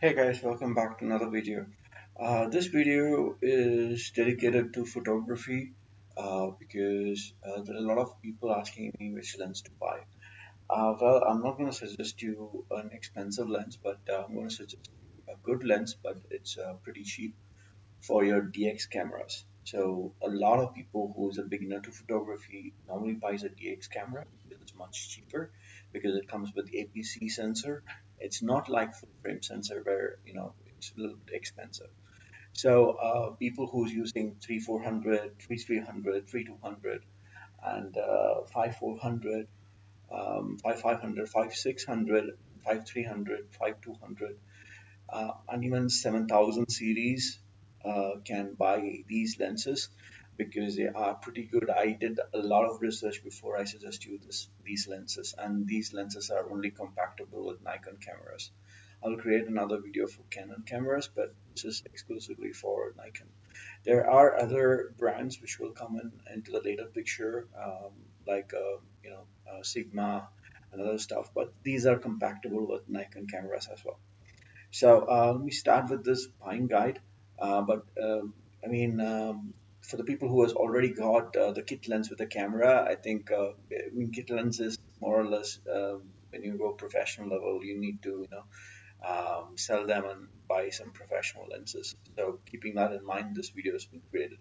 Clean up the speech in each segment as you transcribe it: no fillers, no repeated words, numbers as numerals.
Hey guys, welcome back to another video. This video is dedicated to photography because there are a lot of people asking me which lens to buy. Well, I'm not going to suggest you an expensive lens, but I'm going to suggest you a good lens, but it's pretty cheap for your DX cameras. So a lot of people who is a beginner to photography normally buys a DX camera because it's much cheaper because it comes with APC sensor. It's not like full frame sensor where it's a little bit expensive. So people who's using 3400, 3300, 3200, and 5400, 5500, 5600, 5300, 5200 and even 7000 series can buy these lenses because they are pretty good. I did a lot of research before I suggest you these lenses, and these lenses are only compatible with Nikon cameras. I'll create another video for Canon cameras, but this is exclusively for Nikon. There are other brands which will come into the later picture, like Sigma and other stuff, but these are compatible with Nikon cameras as well. So let me start with this buying guide. But I mean, for the people who has already got the kit lens with the camera, I think kit lens is more or less when you go professional level, you need to sell them and buy some professional lenses. So keeping that in mind, this video has been created.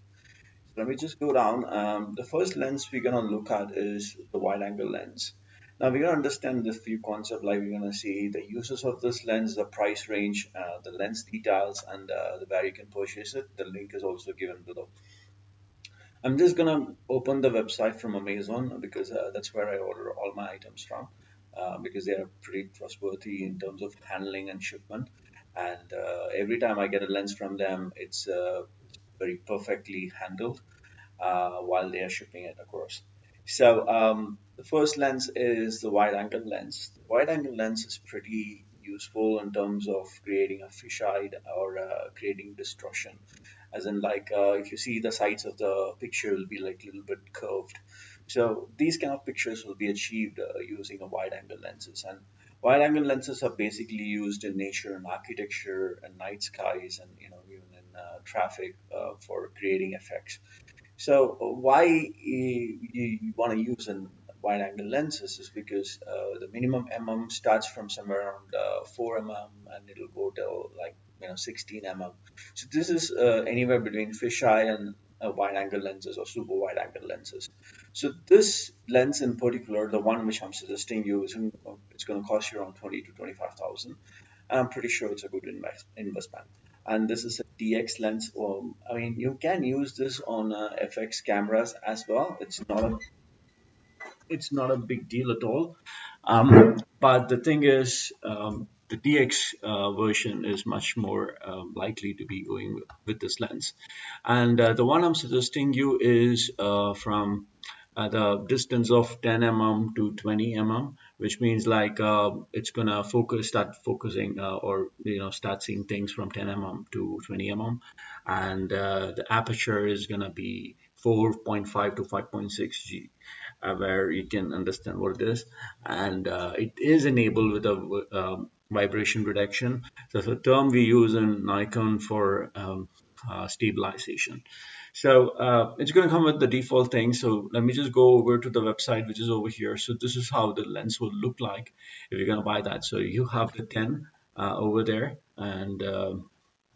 So let me just go down. The first lens we're gonna look at is the wide angle lens. Now we're gonna understand this few concept, like we're gonna see the uses of this lens, the price range, the lens details, and where you can purchase it. The link is also given below. I'm just gonna open the website from Amazon because that's where I order all my items from, because they are pretty trustworthy in terms of handling and shipment. And every time I get a lens from them, it's very perfectly handled while they are shipping it across. So the first lens is the wide angle lens. The wide angle lens is pretty useful in terms of creating a fisheye or creating distortion. As in, like if you see the sides of the picture will be like a little bit curved. So these kind of pictures will be achieved using a wide angle lenses. And wide angle lenses are basically used in nature and architecture and night skies and even in traffic for creating effects. So why you want to use a wide angle lenses is because the minimum starts from somewhere around 4 and it'll go till like 16 So this is anywhere between fisheye and wide angle lenses or super wide angle lenses. So this lens in particular, the one which I'm suggesting you, it's going to cost you around 20 to 25,000. I'm pretty sure it's a good investment. And this is a DX lens. I mean, you can use this on FX cameras as well. It's not a big deal at all. But the thing is, the DX version is much more likely to be going with this lens. And the one I'm suggesting you is from the distance of 10 mm to 20 mm, which means like it's gonna start focusing or start seeing things from 10 mm to 20 mm, and the aperture is gonna be 4.5 to 5.6 G, where you can understand what it is, and it is enabled with a vibration reduction. That's a term we use in Nikon for stabilization. So it's going to come with the default thing. So let me just go over to the website, which is over here. So this is how the lens will look like if you're going to buy that. So you have the 10 over there, and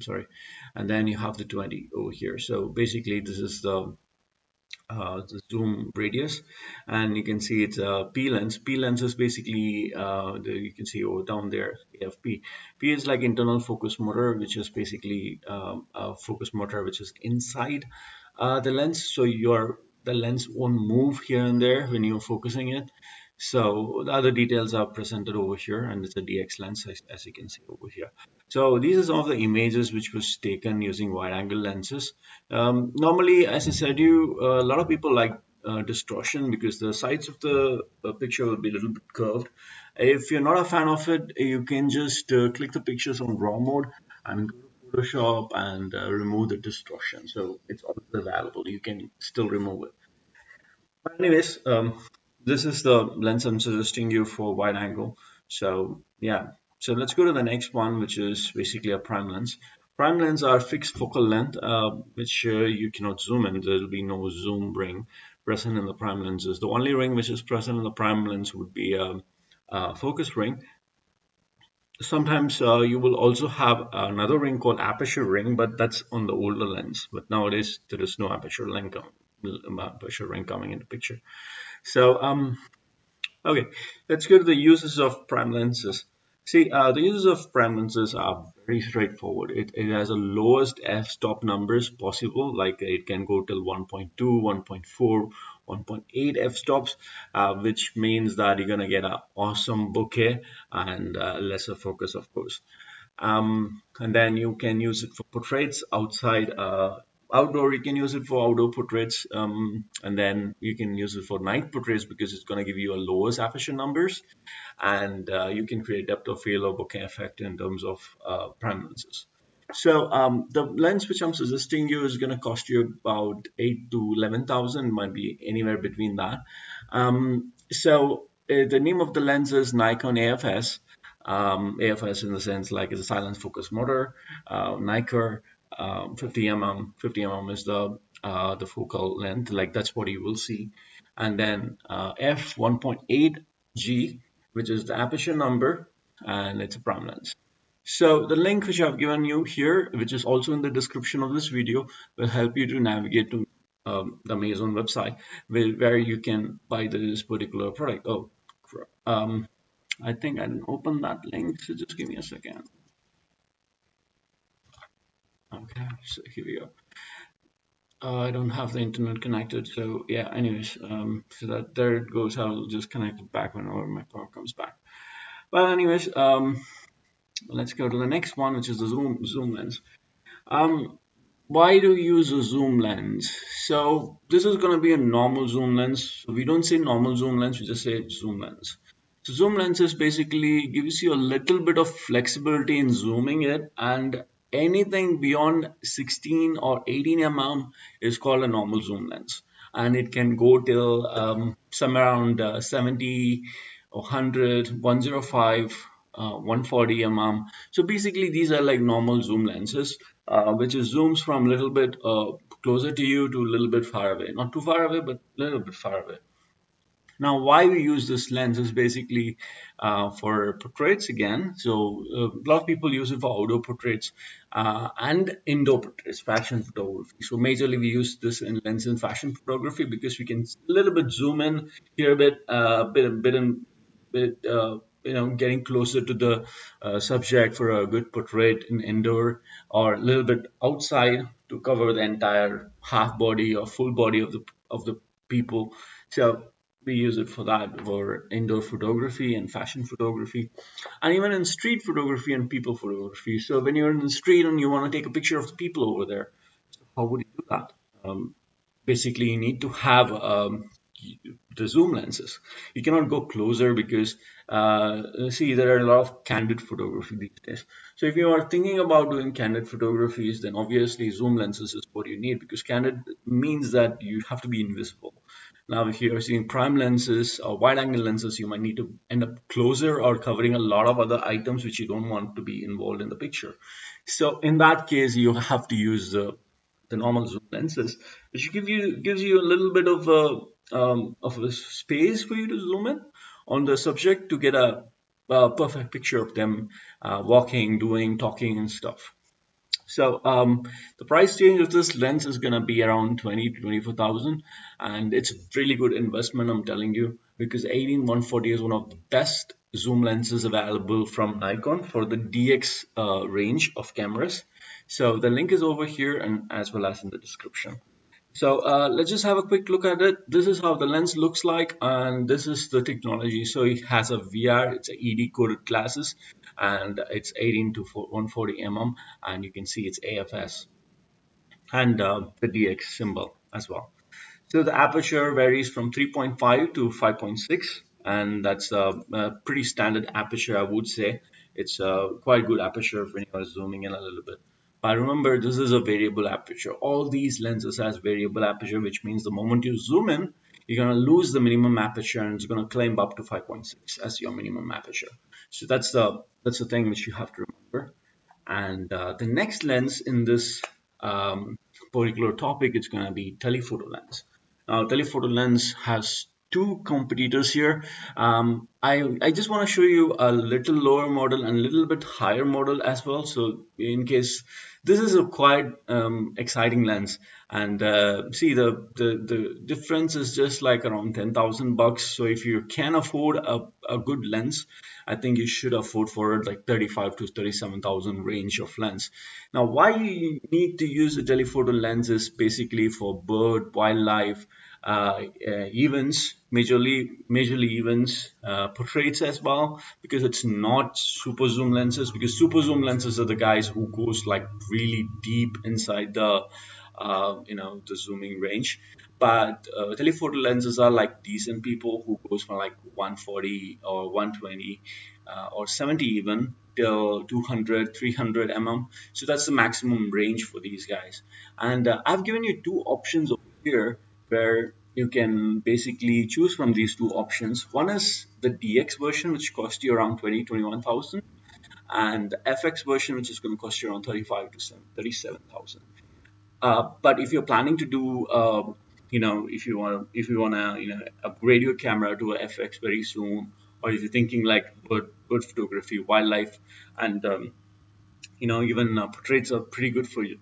sorry, and then you have the 20 over here. So basically, this is the zoom radius, and you can see it's a P lens. P lens is basically you can see over down there AFP. P is like internal focus motor, which is basically a focus motor which is inside the lens, so the lens won't move here and there when you're focusing it. So the other details are presented over here, and it's a DX lens, as you can see over here. So these are some of the images which was taken using wide angle lenses. Normally, as I said, a lot of people like distortion because the sides of the picture will be a little bit curved. If you're not a fan of it, you can just click the pictures on raw mode and go to Photoshop and remove the distortion. So it's always available. You can still remove it. But anyways, this is the lens I'm suggesting you for wide angle. So yeah, So let's go to the next one, which is basically a prime lens. Prime lens are fixed focal length, which you cannot zoom in. There will be no zoom ring present in the prime lenses. The only ring which is present in the prime lens would be a focus ring. Sometimes you will also have another ring called aperture ring, but that's on the older lens. But nowadays there is no aperture ring coming into picture. So okay, let's go to the uses of prime lenses. See, the uses of prime lenses are very straightforward. It has the lowest f-stop numbers possible, like it can go till 1.2, 1.4, 1.8 f-stops, which means that you're going to get an awesome bokeh and lesser focus, of course. And then you can use it for portraits outside, outdoor. You can use it for outdoor portraits, and then you can use it for night portraits because it's going to give you a lowest aperture numbers, and you can create depth of field or bokeh effect in terms of prime lenses. So the lens which I'm suggesting you is going to cost you about 8 to 11,000, might be anywhere between that. The name of the lens is Nikon AFS. AFS in the sense like it's a silent focus motor. Nikkor 50 mm is the focal length, like that's what you will see. And then f 1.8 G, which is the aperture number, and it's a prime lens. So the link which I've given you here, which is also in the description of this video, will help you to navigate to the Amazon website where you can buy this particular product. Oh, I think I didn't open that link, so just give me a second. Okay, so here we go. I don't have the internet connected, so yeah, anyways, so that there it goes. I'll just connect it back whenever my power comes back. Well, anyways, let's go to the next one, which is the zoom lens. Why do you use a zoom lens? So this is going to be a normal zoom lens. So we don't say normal zoom lens, we just say zoom lens. So zoom lenses basically gives you a little bit of flexibility in zooming it, and anything beyond 16 or 18 mm is called a normal zoom lens, and it can go till somewhere around 70 or 100, 105, 140 mm. So basically these are like normal zoom lenses, which is zooms from a little bit closer to you to a little bit far away, not too far away but a little bit far away. Now, why we use this lens is basically for portraits again. So a lot of people use it for outdoor portraits and indoor portraits, fashion photography. So majorly we use this lens in fashion photography because we can a little bit zoom in here a bit, getting closer to the subject for a good portrait in indoor, or a little bit outside to cover the entire half body or full body of the people. So we use it for that, for indoor photography and fashion photography, and even in street photography and people photography. So when you're in the street and you want to take a picture of the people over there, how would you do that? Basically, you need to have the zoom lenses. You cannot go closer because see, there are a lot of candid photography these days. So if you are thinking about doing candid photographies, then obviously zoom lenses is what you need, because candid means that you have to be invisible. Now, if you're seeing prime lenses or wide angle lenses, you might need to end up closer or covering a lot of other items which you don't want to be involved in the picture. So in that case, you have to use the normal zoom lenses, which gives you a little bit of a space for you to zoom in on the subject to get a perfect picture of them walking, doing, talking, and stuff. So the price range of this lens is gonna be around 20 to 24,000, and it's a really good investment, I'm telling you, because 18140 is one of the best zoom lenses available from Nikon for the DX range of cameras. So the link is over here and as well as in the description. So let's just have a quick look at it. This is how the lens looks like, and this is the technology. So it has a VR, it's a ED coded glasses, and it's 18 to 140 mm, and you can see it's AFS and the DX symbol as well. So the aperture varies from 3.5 to 5.6, and that's a pretty standard aperture, I would say. It's a quite good aperture when you are zooming in a little bit. But remember, this is a variable aperture. All these lenses has variable aperture, which means the moment you zoom in, you're going to lose the minimum aperture and it's going to climb up to 5.6 as your minimum aperture. So that's the thing which you have to remember. And the next lens in this um, particular topic is going to be telephoto lens. Now, telephoto lens has two competitors here. I just want to show you a little lower model and a little bit higher model as well. So in case this is a quite exciting lens, and see the difference is just like around 10,000 bucks. So if you can afford a good lens, I think you should afford for like 35 to 37,000 range of lens. Now, why you need to use a telephoto lens is basically for bird, wildlife, events, majorly events, portraits as well, because it's not super zoom lenses. Because super zoom lenses are the guys who goes like really deep inside the zooming range. But telephoto lenses are like decent people who goes from like 140 or 120 or 70 even till 200, 300 mm. So that's the maximum range for these guys. And I've given you two options over here where you can basically choose from these two options. One is the DX version, which costs you around 21,000, and the FX version, which is going to cost you around 35 to 37,000. But if you're planning to do, if you wanna, upgrade your camera to a FX very soon, or if you're thinking like bird photography, wildlife, and even portraits are pretty good for you.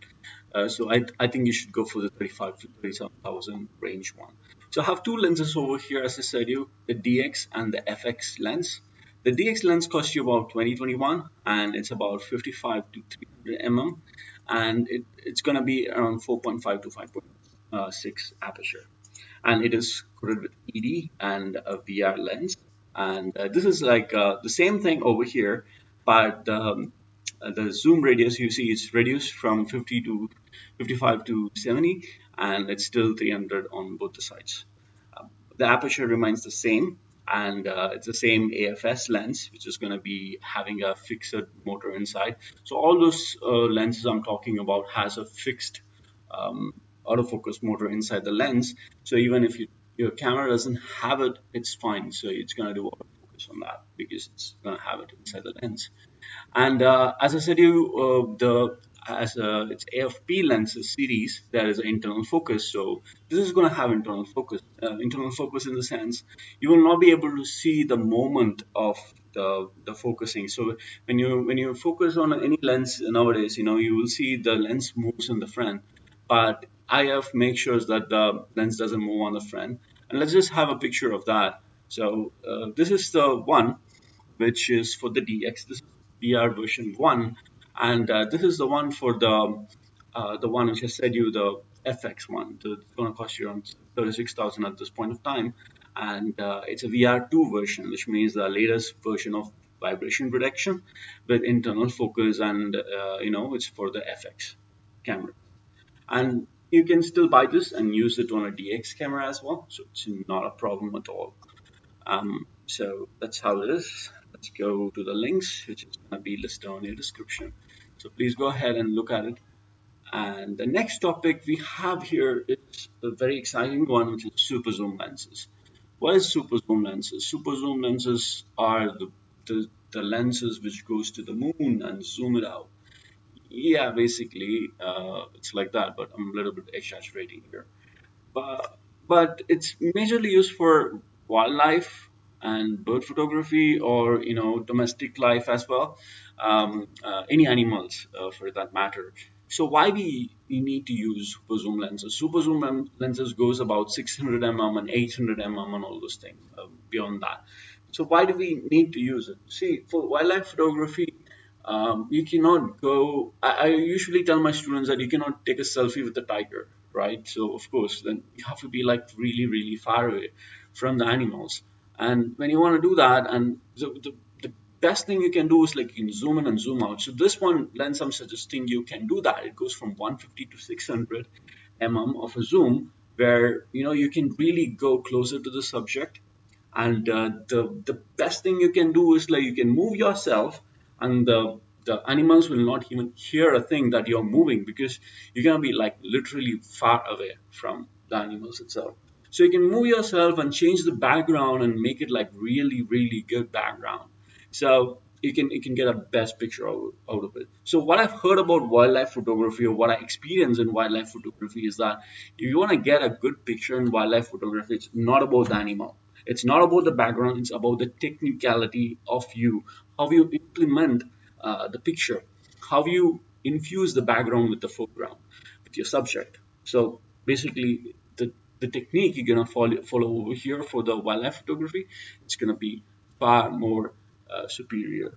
So I think you should go for the 35 to 37,000 range one. So I have two lenses over here, as I said you, the DX and the FX lens. The DX lens costs you about 2021, and it's about 55 to 300 mm, and it's gonna be around 4.5 to 5.6 aperture, and it is coated with ED and a VR lens. And this is like the same thing over here, but the zoom radius you see is reduced from 50 to 55 to 70, and it's still 300 on both the sides. The aperture remains the same, and it's the same AFS lens, which is going to be having a fixed motor inside. So all those lenses I'm talking about has a fixed um, autofocus motor inside the lens. So even if your camera doesn't have it, it's fine. So it's going to do autofocus on that because it's going to have it inside the lens. And as I said, it's AFP lenses series, there is an internal focus. So this is going to have internal focus. Internal focus in the sense you will not be able to see the moment of the focusing. So when you focus on any lens nowadays, you will see the lens moves in the front, but IF makes sure that the lens doesn't move on the front. And let's just have a picture of that. So this is the one which is for the DX. This is VR version 1, and this is the one for the one which I said you, the FX one. It's going to cost you around 36,000 at this point of time, and it's a VR2 version, which means the latest version of vibration protection with internal focus, and it's for the FX camera. And you can still buy this and use it on a DX camera as well, so it's not a problem at all. So that's how it is. Let's go to the links, which is going to be listed on your description. So please go ahead and look at it. And the next topic we have here is a very exciting one, which is super zoom lenses. What is super zoom lenses? Super zoom lenses are the lenses which goes to the moon and zoom it out. Yeah, basically, it's like that, but I'm a little bit exaggerating here. But it's majorly used for wildlife and bird photography, or domestic life as well, any animals for that matter. So why we need to use super zoom lenses? Super zoom lenses goes about 600 mm and 800 mm and all those things, beyond that. So why do we need to use it? See, for wildlife photography, you cannot go. I usually tell my students that you cannot take a selfie with a tiger, right? So of course, then you have to be like really, really far away from the animals. And when you want to do that, and the best thing you can do is like you can zoom in and zoom out. So this one lens I'm suggesting you can do that. It goes from 150 to 600 mm of a zoom, where you can really go closer to the subject. And the best thing you can do is like you can move yourself, and the animals will not even hear a thing that you're moving, because you're gonna be like literally far away from the animals itself. So you can move yourself and change the background and make it like really, really good background. So you can get a best picture out of it. So what I've heard about wildlife photography, or what I experience in wildlife photography, is that if you want to get a good picture in wildlife photography, it's not about the animal, it's not about the background, it's about the technicality of you, how you implement the picture, how you infuse the background with the foreground, with your subject. So basically, the technique you're gonna follow over here for the wildlife photography, it's gonna be far more superior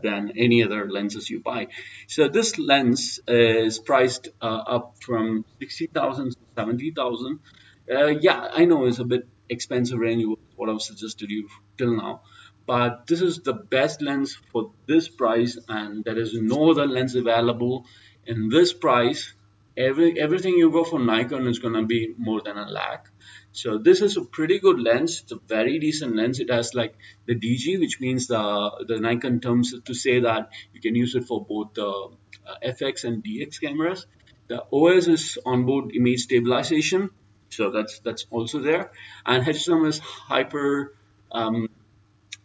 than any other lenses you buy. So this lens is priced up from 60,000 to 70,000. Yeah, I know it's a bit expensive range, what I've suggested you till now, but this is the best lens for this price, and there is no other lens available in this price. Everything you go for Nikon is gonna be more than a lakh. So this is a pretty good lens. It's a very decent lens. It has like the DG, which means the Nikon terms to say that you can use it for both the FX and DX cameras. The OS is onboard image stabilization, so that's also there. And HSM is hyper.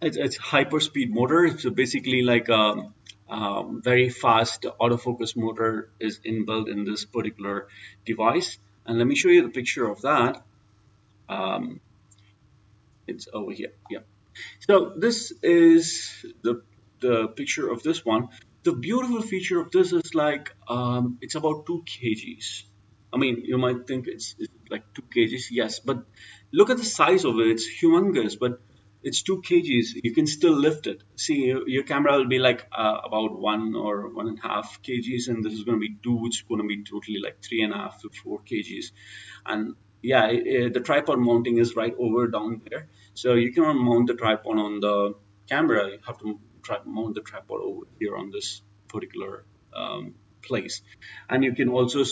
It's hyper speed motor. So basically, like very fast autofocus motor is inbuilt in this particular device. And let me show you the picture of that. Um, it's over here. Yeah. So this is the picture of this one. The beautiful feature of this is like it's about 2 kgs. I mean, you might think it's like 2 kgs, yes, but look at the size of it. It's humongous, but it's 2 kgs. You can still lift it. See, your camera will be like about 1 or 1.5 kgs, and this is going to be two, which is going to be totally like 3.5 to 4 kgs. And yeah, the tripod mounting is right over down there. So you cannot mount the tripod on the camera. You have to mount the tripod over here on this particular place. And you can also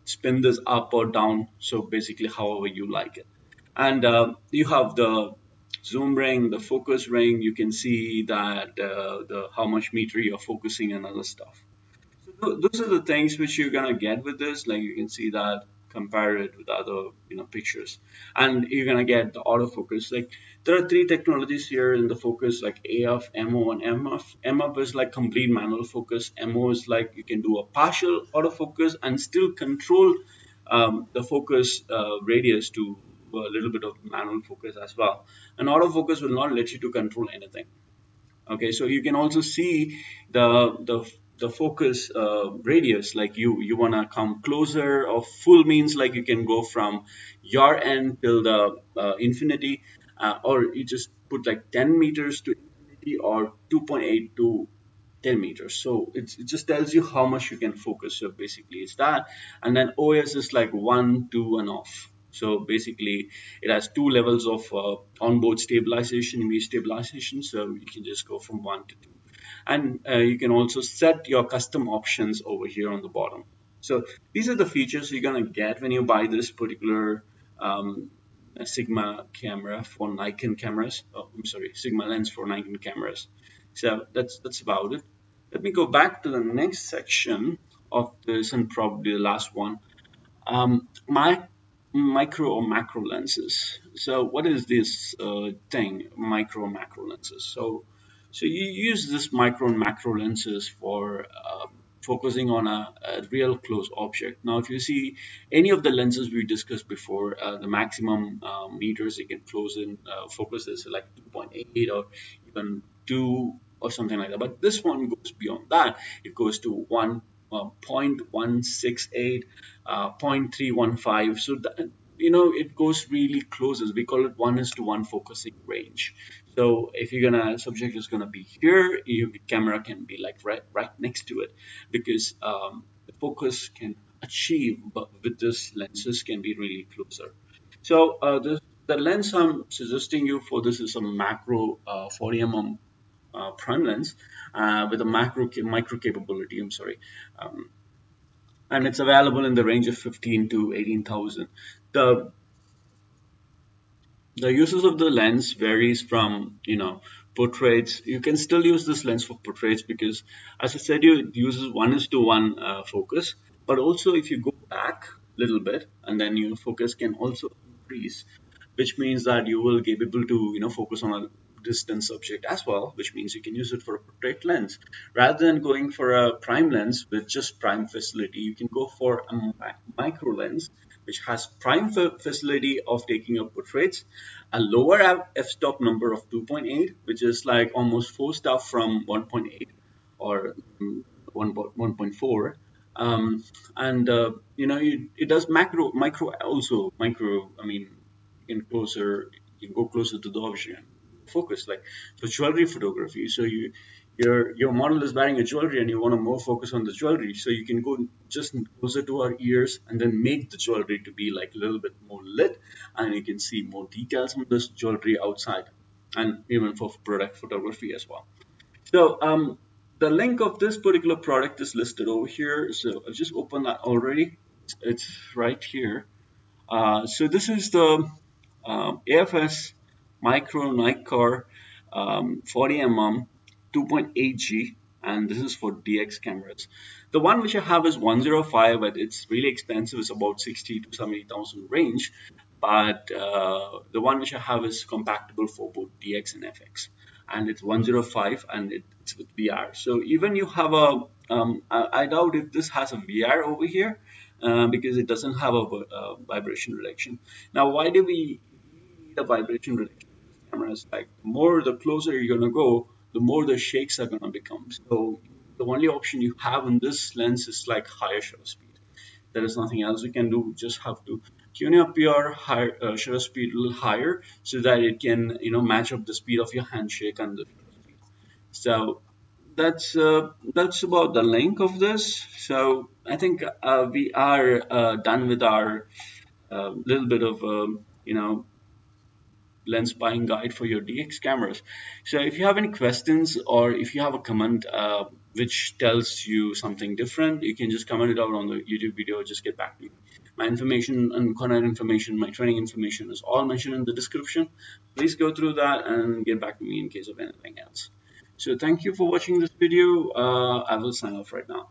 spin this up or down. So basically, however you like it. And you have the zoom ring, the focus ring. You can see that the how much meter you're focusing and other stuff. Those are the things which you're gonna get with this. Like you can see that, compare it with other pictures, and you're gonna get the autofocus. Like there are three technologies here in the focus, like AF, MO, and MF. MF is like complete manual focus. MO is like you can do a partial autofocus and still control the focus radius to a little bit of manual focus as well. And autofocus will not let you to control anything. Okay, so you can also see the focus radius, like you want to come closer, or full means like you can go from your end till the infinity, or you just put like 10 meters to infinity, or 2.8 to 10 meters. So it just tells you how much you can focus. So basically it's that. And then OS is like 1, 2, and off. So basically it has two levels of onboard stabilization, image stabilization. So you can just go from 1 to 2. And you can also set your custom options over here on the bottom. So these are the features you're going to get when you buy this particular Sigma camera for Nikon cameras. Oh, I'm sorry, Sigma lens for Nikon cameras. So that's about it. Let me go back to the next section of this, and probably the last one. My micro or macro lenses. So what is this thing, micro or macro lenses? So you use this micro and macro lenses for focusing on a real close object. Now, if you see any of the lenses we discussed before, the maximum meters you can close in focus is like 2.8 or even 2 or something like that. But this one goes beyond that. It goes to 0.168, 0.315. So that, it goes really close. We call it 1:1 focusing range. So if you're gonna subject is gonna be here, your camera can be like right next to it, because the focus can achieve, but with this lenses can be really closer. So the lens I'm suggesting you for this is a macro 40 mm prime lens with a micro capability. I'm sorry. Um, and it's available in the range of 15 to 18,000. The the uses of the lens varies from portraits. You can still use this lens for portraits because, as I said, it uses 1:1 focus. But also, if you go back a little bit, and then your focus can also increase, which means that you will be able to focus on a distant subject as well, which means you can use it for a portrait lens. Rather than going for a prime lens with just prime facility, you can go for a micro lens, which has prime facility of taking up portraits, a lower f-stop number of 2.8, which is like almost 4 stop from 1.8 or 1.4. And it does micro also micro. I mean, you can go closer to the object and focus, like for jewelry photography. So your model is wearing a jewelry and you want to more focus on the jewelry, so you can go just closer to our ears and then make the jewelry to be like a little bit more lit, and you can see more details on this jewelry outside, and even for product photography as well. So the link of this particular product is listed over here. So I've just opened that already. It's right here. So this is the AFS Micro Nikkor 40mm 2.8G, and this is for DX cameras. The one which I have is 105, but it's really expensive. It's about 60 to 70,000 range. But the one which I have is compatible for both DX and FX, and it's 105 and it's with VR. So even you have a, I doubt if this has a VR over here because it doesn't have a vibration reduction. Now, why do we need a vibration reduction in this camera? Is like the more the closer you're gonna go, the more the shakes are gonna become. So the only option you have in this lens is like higher shutter speed. There is nothing else you can do. You just have to tune up your shutter speed a little higher so that it can match up the speed of your handshake and the shutter speed. So that's about the length of this. So I think we are done with our little bit of lens buying guide for your DX cameras. So if you have any questions or if you have a comment which tells you something different, you can just comment it out on the YouTube video. Just get back to me. My information and contact information, my training information is all mentioned in the description. Please go through that and get back to me in case of anything else. So thank you for watching this video. I will sign off right now.